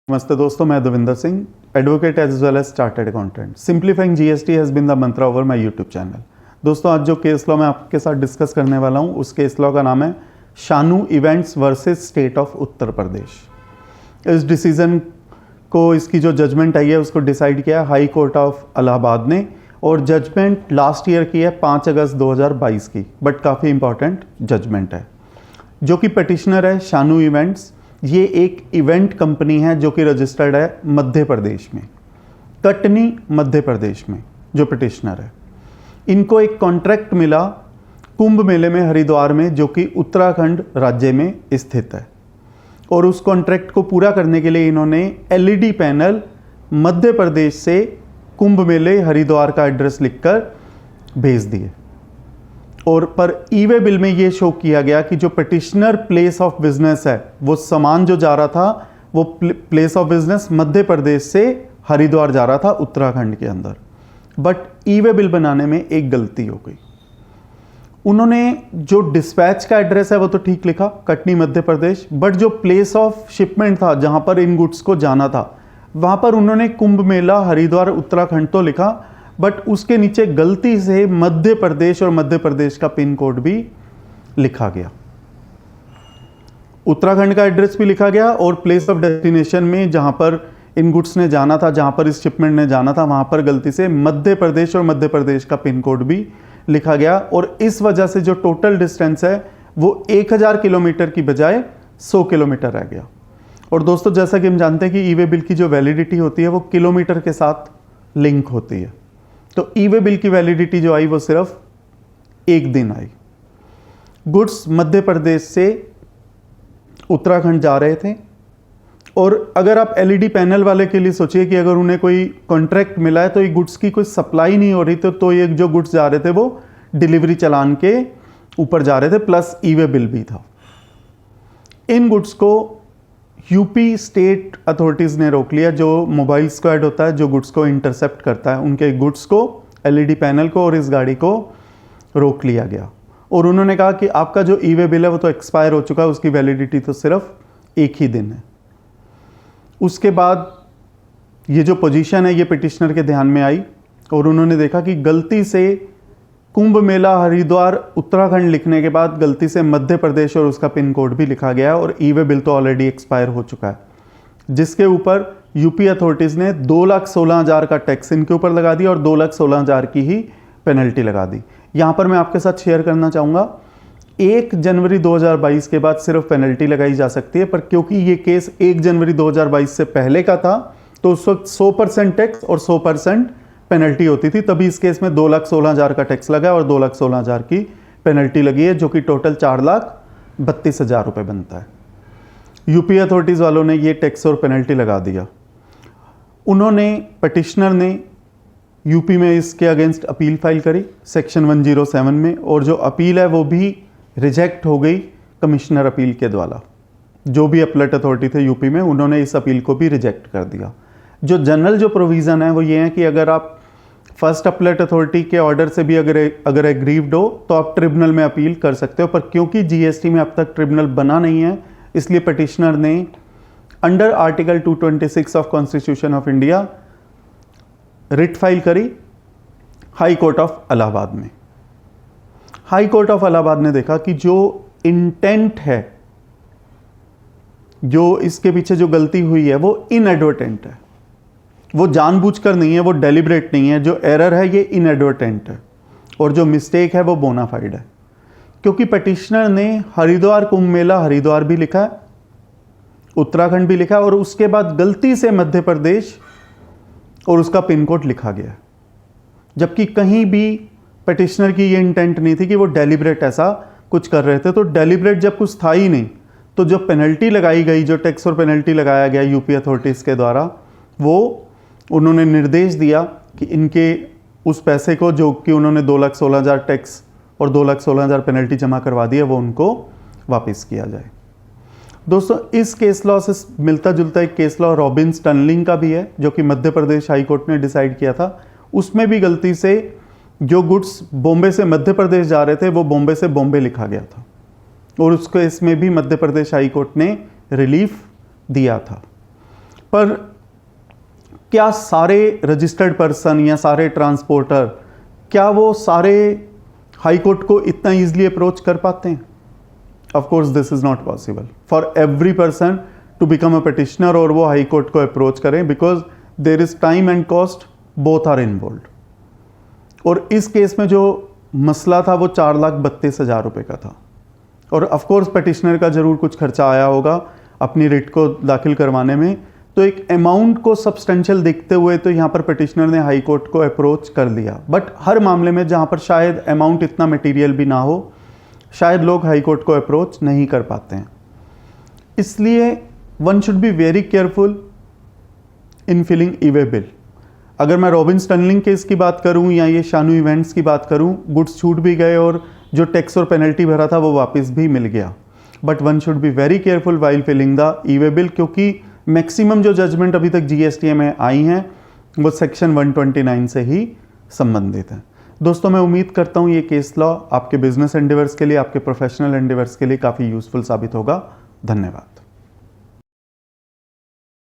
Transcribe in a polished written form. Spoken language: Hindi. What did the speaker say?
नमस्ते दोस्तों, मैं Devinder Singh, advocate as well as chartered accountant. Simplifying GST has been the mantra over my YouTube channel. दोस्तों, आज जो केस लॉ मैं आपके साथ डिस्कस करने वाला हूं, उस केस लॉ का नाम है Shanu events versus state of Uttar Pradesh. इस डिसीजन को, इसकी जो जजमेंट आई है उसको डिसाइड किया हाई कोर्ट ऑफ इलाहाबाद ने, और जजमेंट लास्ट ईयर की है 5 अगस्त 2022 की, बट काफ़ी इंपॉर्टेंट जजमेंट है। जो कि पटिशनर है शानू इवेंट्स, ये एक इवेंट कंपनी है जो कि रजिस्टर्ड है मध्य प्रदेश में, कटनी मध्य प्रदेश में। जो पिटिशनर है, इनको एक कॉन्ट्रैक्ट मिला कुंभ मेले में हरिद्वार में, जो कि उत्तराखंड राज्य में स्थित है, और उस कॉन्ट्रैक्ट को पूरा करने के लिए इन्होंने एलईडी पैनल मध्य प्रदेश से कुंभ मेले हरिद्वार का एड्रेस लिखकर भेज दिए। और पर ई-वे बिल में ये शो किया गया कि जो पिटिशनर प्लेस ऑफ बिजनेस है, वो सामान जो जा रहा था वो place of business Madhya Pradesh से हरिद्वार जा रहा था उत्तराखंड के अंदर। बट ई-वे बिल बनाने में एक गलती हो गई। उन्होंने जो डिस्पैच का एड्रेस है वो तो ठीक लिखा, कटनी मध्य प्रदेश, बट जो प्लेस ऑफ शिपमेंट था जहां पर इन गुड्स को जाना था, वहां पर उन्होंने कुंभ मेला हरिद्वार उत्तराखंड तो लिखा, बट उसके नीचे गलती से मध्य प्रदेश और मध्य प्रदेश का पिन कोड भी लिखा गया। उत्तराखंड का एड्रेस भी लिखा गया, और प्लेस ऑफ डेस्टिनेशन में जहां पर इन गुड्स ने जाना था, जहां पर इस शिपमेंट ने जाना था, वहां पर गलती से मध्य प्रदेश और मध्य प्रदेश का पिन कोड भी लिखा गया। और इस वजह से जो टोटल डिस्टेंस है वो 1000 किलोमीटर की बजाय 100 किलोमीटर रह गया। और दोस्तों, जैसा कि हम जानते हैं कि ई-वे बिल की जो वैलिडिटी होती है वो किलोमीटर के साथ लिंक होती है। तो ई-वे बिल की वैलिडिटी जो आई वो सिर्फ 1 दिन आई। गुड्स मध्य प्रदेश से उत्तराखंड जा रहे थे, और अगर आप एलईडी पैनल वाले के लिए सोचिए कि अगर उन्हें कोई कॉन्ट्रैक्ट मिला है तो ये गुड्स की कोई सप्लाई नहीं हो रही, तो ये जो गुड्स जा रहे थे वो डिलीवरी चालान के ऊपर जा रहे थे, प्लस ई-वे बिल भी था। इन गुड्स को यूपी स्टेट अथॉरिटीज़ ने रोक लिया। जो मोबाइल स्क्वाड होता है, जो गुड्स को इंटरसेप्ट करता है, उनके गुड्स को, एलईडी पैनल को और इस गाड़ी को रोक लिया गया। और उन्होंने कहा कि आपका जो ई-वे बिल है वो तो एक्सपायर हो चुका है, उसकी वैलिडिटी तो सिर्फ 1 ही दिन है। उसके बाद ये जो पोजीशन है ये पिटिशनर के ध्यान में आई, और उन्होंने देखा कि गलती से कुंभ मेला हरिद्वार उत्तराखंड लिखने के बाद गलती से मध्य प्रदेश और उसका पिन कोड भी लिखा गया, और ई-वे बिल तो ऑलरेडी एक्सपायर हो चुका है, जिसके ऊपर यूपी अथॉरिटीज़ ने 2,16,000 का टैक्स इनके ऊपर लगा दिया और 2,16,000 की ही पेनल्टी लगा दी। यहाँ पर मैं आपके साथ शेयर करना चाहूँगा, 1 जनवरी 2022 के बाद सिर्फ पेनल्टी लगाई जा सकती है, पर क्योंकि ये केस 1 जनवरी 2022 से पहले का था, तो उस वक्त 100% टैक्स और 100% पेनल्टी होती थी। तभी इस केस में 2,16,000 का टैक्स लगा और 2,16,000 की पेनल्टी लगी है, जो कि टोटल 4,32,000 रुपये बनता है। यूपी अथॉरिटीज़ वालों ने ये टैक्स और पेनल्टी लगा दिया। उन्होंने, पिटिशनर ने यूपी में इसके अगेंस्ट अपील फाइल करी सेक्शन 107 में, और जो अपील है वो भी रिजेक्ट हो गई कमिश्नर अपील के द्वारा। जो भी अपीलेट अथॉरिटी थे यूपी में, उन्होंने इस अपील को भी रिजेक्ट कर दिया। जो जनरल जो प्रोविज़न है वो ये है कि अगर आप फर्स्ट अपीलेट अथॉरिटी के ऑर्डर से भी अगर एग्रीव्ड हो तो आप ट्रिब्यूनल में अपील कर सकते हो, पर क्योंकि जीएसटी में अब तक ट्रिब्यूनल बना नहीं है, इसलिए पिटिशनर ने under article 226 of constitution of India writ file करी हाई कोर्ट ऑफ इलाहाबाद में। हाई कोर्ट ऑफ इलाहाबाद ने देखा कि जो इंटेंट है, जो इसके पीछे जो गलती हुई है वो इनएडवर्टेंट है, वो जानबूझकर नहीं है, वो डेलिब्रेट नहीं है। जो एरर है ये इनएडवर्टेंट है, और जो मिस्टेक है वो बोनाफाइड है। क्योंकि पिटिशनर ने हरिद्वार कुंभ मेला हरिद्वार भी लिखा है, उत्तराखंड भी लिखा है, और उसके बाद गलती से मध्य प्रदेश और उसका पिन कोड लिखा गया, जबकि कहीं भी पिटिशनर की ये इंटेंट नहीं थी कि वो डेलिब्रेट ऐसा कुछ कर रहे थे। तो डेलिब्रेट जब कुछ था ही नहीं, तो जो पेनल्टी लगाई गई, जो टैक्स और पेनल्टी लगाया गया यूपी अथॉरिटीज़ के द्वारा, वो उन्होंने निर्देश दिया कि इनके उस पैसे को, जो कि उन्होंने 2,16,000 टैक्स और 2,16,000 पेनल्टी जमा करवा दी है, वो उनको वापस किया जाए। दोस्तों, इस केस लॉ से मिलता जुलता एक केस लॉ रॉबिन्स टनलिंग का भी है, जो कि मध्य प्रदेश हाई कोर्ट ने डिसाइड किया था। उसमें भी गलती से जो गुड्स बॉम्बे से मध्य प्रदेश जा रहे थे वो बॉम्बे से बॉम्बे लिखा गया था, और उसको इसमें भी मध्य प्रदेश हाई कोर्ट ने रिलीफ दिया था। पर क्या सारे रजिस्टर्ड पर्सन या सारे ट्रांसपोर्टर, क्या वो सारे हाई कोर्ट को इतना ईजिली अप्रोच कर पाते हैं? Of course this is not possible for every person to become a petitioner और वो हाई कोर्ट को अप्रोच करें, because there is time and cost, both are involve. और इस केस में जो मसला था वो 4,32,000 रुपये का था, और ऑफ कोर्स पिटिशनर का जरूर कुछ खर्चा आया होगा अपनी रिट को दाखिल करवाने में। तो एक अमाउंट को सब्सटेंशियल देखते हुए तो यहाँ पर पिटिशनर ने हाई कोर्ट को अप्रोच कर लिया, बट हर मामले में जहाँ पर शायद अमाउंट इतना मटेरियल भी ना हो, शायद लोग हाई कोर्ट को अप्रोच नहीं कर पाते हैं। इसलिए one should be very careful in filling e way bill. अगर मैं रॉबिन्स टनलिंग केस की बात करूं या ये शानू इवेंट्स की बात करूं, गुड्स छूट भी गए और जो टैक्स और पेनल्टी भरा था वो वापस भी मिल गया, but one should be very careful while filling the e way bill, क्योंकि मैक्सिमम जो जजमेंट अभी तक जीएसटी में आई हैं वो सेक्शन 129 से ही संबंधित है। दोस्तों, मैं उम्मीद करता हूँ ये केस लॉ आपके बिजनेस एंडेवर्स के लिए, आपके प्रोफेशनल एंडेवर्स के लिए काफ़ी यूजफुल साबित होगा। धन्यवाद।